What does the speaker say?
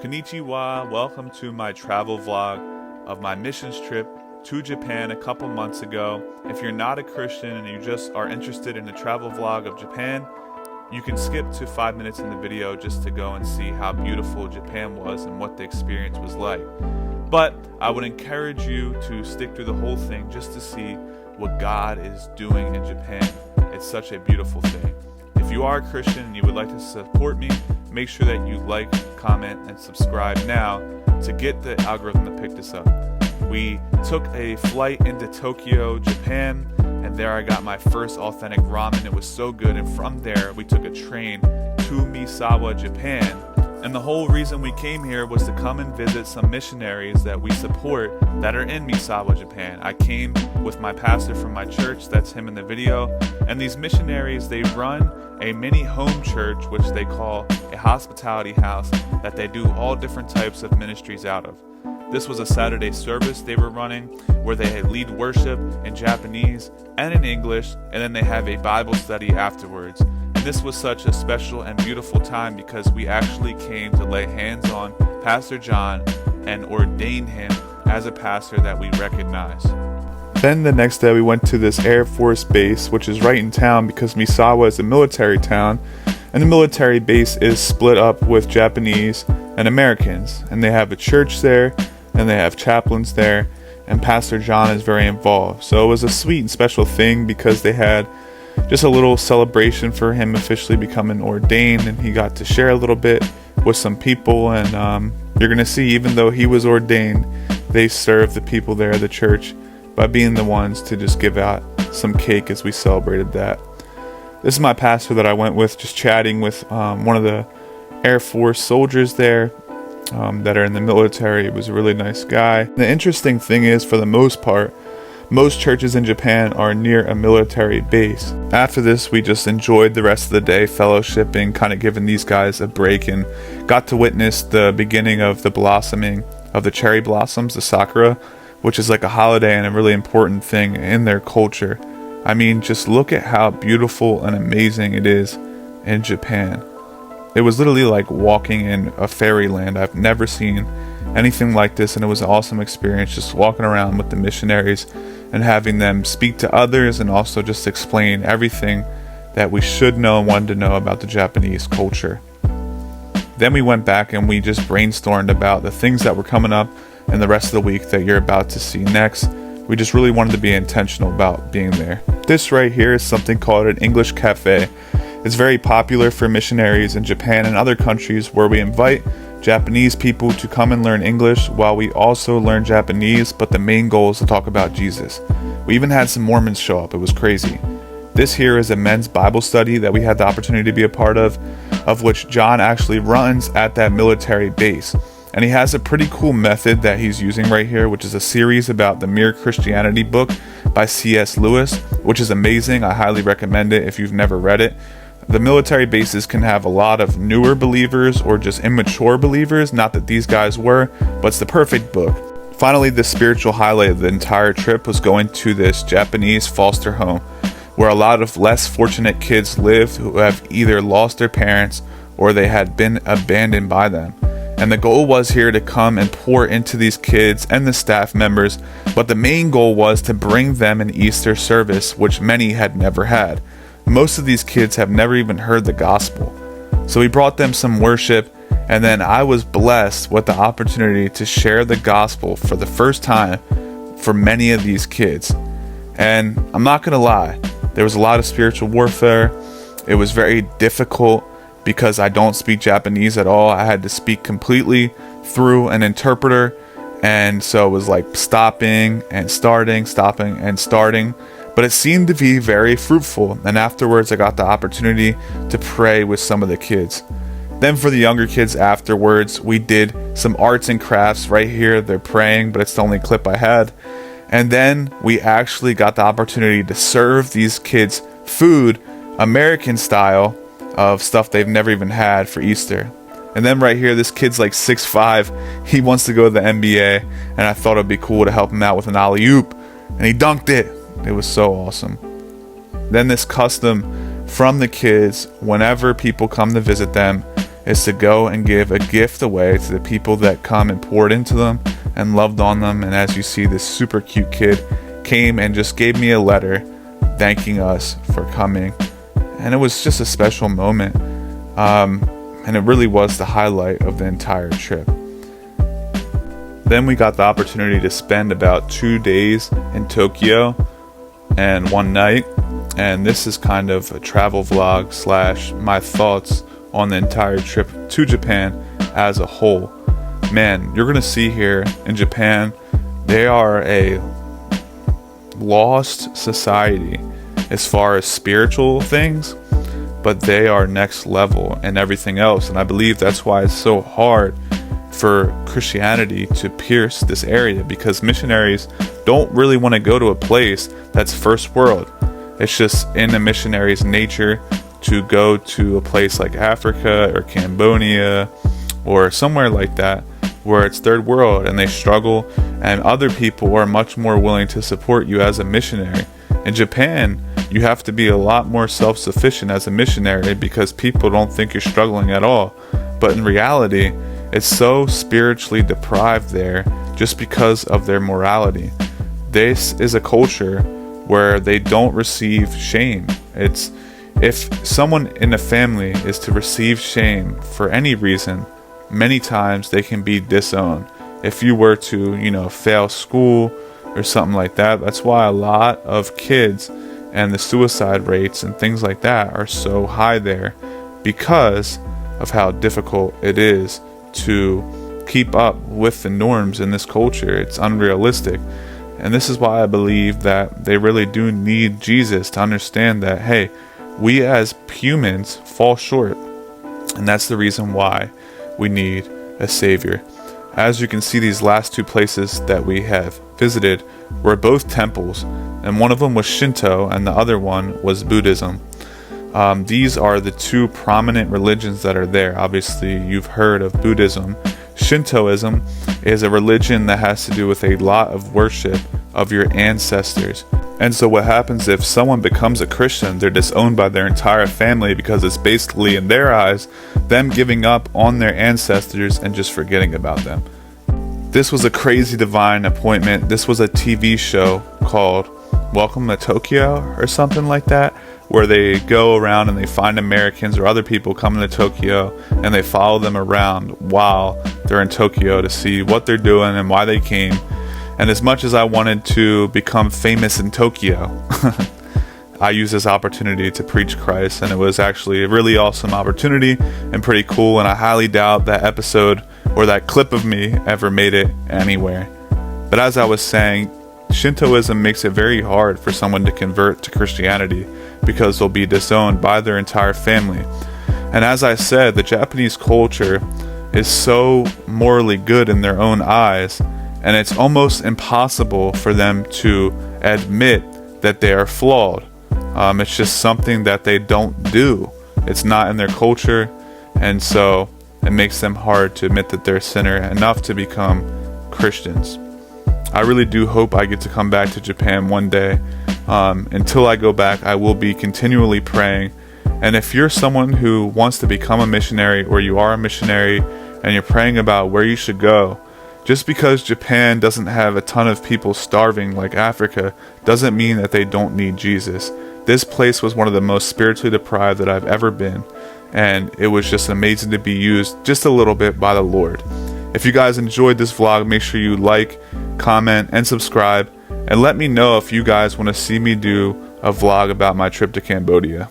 Konnichiwa, welcome to my travel vlog of my missions trip to Japan a couple months ago. If you're not a Christian and you just are interested in a travel vlog of Japan, you can skip to 5 minutes in the video just to go and see how beautiful Japan was and what the experience was like. But I would encourage you to stick through the whole thing just to see what God is doing in Japan. It's such a beautiful thing. If you are a Christian and you would like to support me, make sure that you like, comment, and subscribe now to get the algorithm to pick this up. We took a flight into Tokyo, Japan, and there I got my first authentic ramen. It was so good, and from there we took a train to Misawa, Japan. And the whole reason we came here was to come and visit some missionaries that we support that are in Misawa, Japan. I came with my pastor from my church, that's him in the video, and these missionaries, they run a mini home church, which they call a hospitality house, that they do all different types of ministries out of. This was a Saturday service they were running where they lead worship in Japanese and in English, and then they have a Bible study afterwards. This was such a special and beautiful time because we actually came to lay hands on Pastor John and ordain him as a pastor that we recognize. Then the next day we went to this Air Force base, which is right in town because Misawa is a military town, and the military base is split up with Japanese and Americans, and they have a church there and they have chaplains there, and Pastor John is very involved. So it was a sweet and special thing because they had just a little celebration for him officially becoming ordained, and he got to share a little bit with some people. And you're going to see, even though he was ordained, they served the people there at the church by being the ones to just give out some cake as we celebrated that. This is my pastor that I went with, just chatting with one of the Air Force soldiers there that are in the military. He was a really nice guy. The interesting thing is, for the most part, most churches in Japan are near a military base. After this, we just enjoyed the rest of the day fellowshipping, kind of giving these guys a break, and got to witness the beginning of the blossoming of the cherry blossoms, the sakura, which is like a holiday and a really important thing in their culture. I mean, just look at how beautiful and amazing it is in Japan. It was literally like walking in a fairyland. I've never seen anything like this, and it was an awesome experience just walking around with the missionaries and having them speak to others and also just explain everything that we should know and wanted to know about the Japanese culture. Then we went back and we just brainstormed about the things that were coming up in the rest of the week that you're about to see next. We just really wanted to be intentional about being there. This right here is something called an English cafe. It's very popular for missionaries in Japan and other countries where we invite Japanese people to come and learn English while we also learn Japanese, but the main goal is to talk about Jesus. We even had some Mormons show up. It was crazy. This here is a men's Bible study that we had the opportunity to be a part of which John actually runs at that military base. And he has a pretty cool method that he's using right here, which is a series about the Mere Christianity book by C.S. Lewis, which is amazing. I highly recommend it if you've never read it. The military bases can have a lot of newer believers or just immature believers, not that these guys were, but it's the perfect book. Finally, the spiritual highlight of the entire trip was going to this Japanese foster home where a lot of less fortunate kids lived who have either lost their parents or they had been abandoned by them. And the goal was here to come and pour into these kids and the staff members, but the main goal was to bring them an Easter service, which many had never had. Most of these kids have never even heard the gospel. So we brought them some worship, and then I was blessed with the opportunity to share the gospel for the first time for many of these kids. And I'm not going to lie, there was a lot of spiritual warfare. It was very difficult because I don't speak Japanese at all. I had to speak completely through an interpreter, and so it was like stopping and starting, stopping and starting. But it seemed to be very fruitful, and afterwards I got the opportunity to pray with some of the kids. Then for the younger kids afterwards, we did some arts and crafts. Right here they're praying, but it's the only clip I had. And then we actually got the opportunity to serve these kids food, American style, of stuff they've never even had for Easter. And then right here, this kid's like 6'5". He wants to go to the NBA, and I thought it'd be cool to help him out with an alley-oop, and he dunked it. It was so awesome. Then this custom from the kids, whenever people come to visit them, is to go and give a gift away to the people that come and poured into them and loved on them. And as you see, this super cute kid came and just gave me a letter thanking us for coming. And it was just a special moment. And it really was the highlight of the entire trip. Then we got the opportunity to spend about 2 days in Tokyo and 1 night. And this is kind of a travel vlog / my thoughts on the entire trip to Japan as a whole. Man, you're going to see here in Japan, they are a lost society as far as spiritual things, but they are next level and everything else. And I believe that's why it's so hard for Christianity to pierce this area, because missionaries don't really want to go to a place that's first world. It's just in the missionary's nature to go to a place like Africa or Cambodia or somewhere like that where it's third world and they struggle, and other people are much more willing to support you as a missionary. In Japan, you have to be a lot more self-sufficient as a missionary because people don't think you're struggling at all. But in reality, it's so spiritually deprived there just because of their morality. This is a culture where they don't receive shame. It's if someone in a family is to receive shame for any reason, many times they can be disowned. If you were to, fail school or something like that, that's why a lot of kids and the suicide rates and things like that are so high there, because of how difficult it is to keep up with the norms in this culture. It's unrealistic. And this is why I believe that they really do need Jesus to understand that, hey, we as humans fall short. And that's the reason why we need a savior. As you can see, these last 2 places that we have visited were both temples, and one of them was Shinto and the other one was Buddhism. These are the 2 prominent religions that are there. Obviously, you've heard of Buddhism. Shintoism is a religion that has to do with a lot of worship of your ancestors. And so what happens if someone becomes a Christian, they're disowned by their entire family because it's basically, in their eyes, them giving up on their ancestors and just forgetting about them. This was a crazy divine appointment. This was a TV show called Welcome to Tokyo or something like that, where they go around and they find Americans or other people coming to Tokyo and they follow them around while they're in Tokyo to see what they're doing and why they came. And as much as I wanted to become famous in Tokyo, I used this opportunity to preach Christ, and it was actually a really awesome opportunity and pretty cool, and I highly doubt that episode or that clip of me ever made it anywhere. But as I was saying, Shintoism makes it very hard for someone to convert to Christianity because they'll be disowned by their entire family. And as I said, the Japanese culture is so morally good in their own eyes, and it's almost impossible for them to admit that they are flawed. It's just something that they don't do. It's not in their culture, and so it makes them hard to admit that they're a sinner enough to become Christians. I really do hope I get to come back to Japan one day. Until I go back, I will be continually praying. And if you're someone who wants to become a missionary, or you are a missionary and you're praying about where you should go, just because Japan doesn't have a ton of people starving like Africa doesn't mean that they don't need Jesus. This place was one of the most spiritually deprived that I've ever been, and it was just amazing to be used just a little bit by the Lord. If you guys enjoyed this vlog, make sure you like, comment, and subscribe, and let me know if you guys want to see me do a vlog about my trip to Cambodia.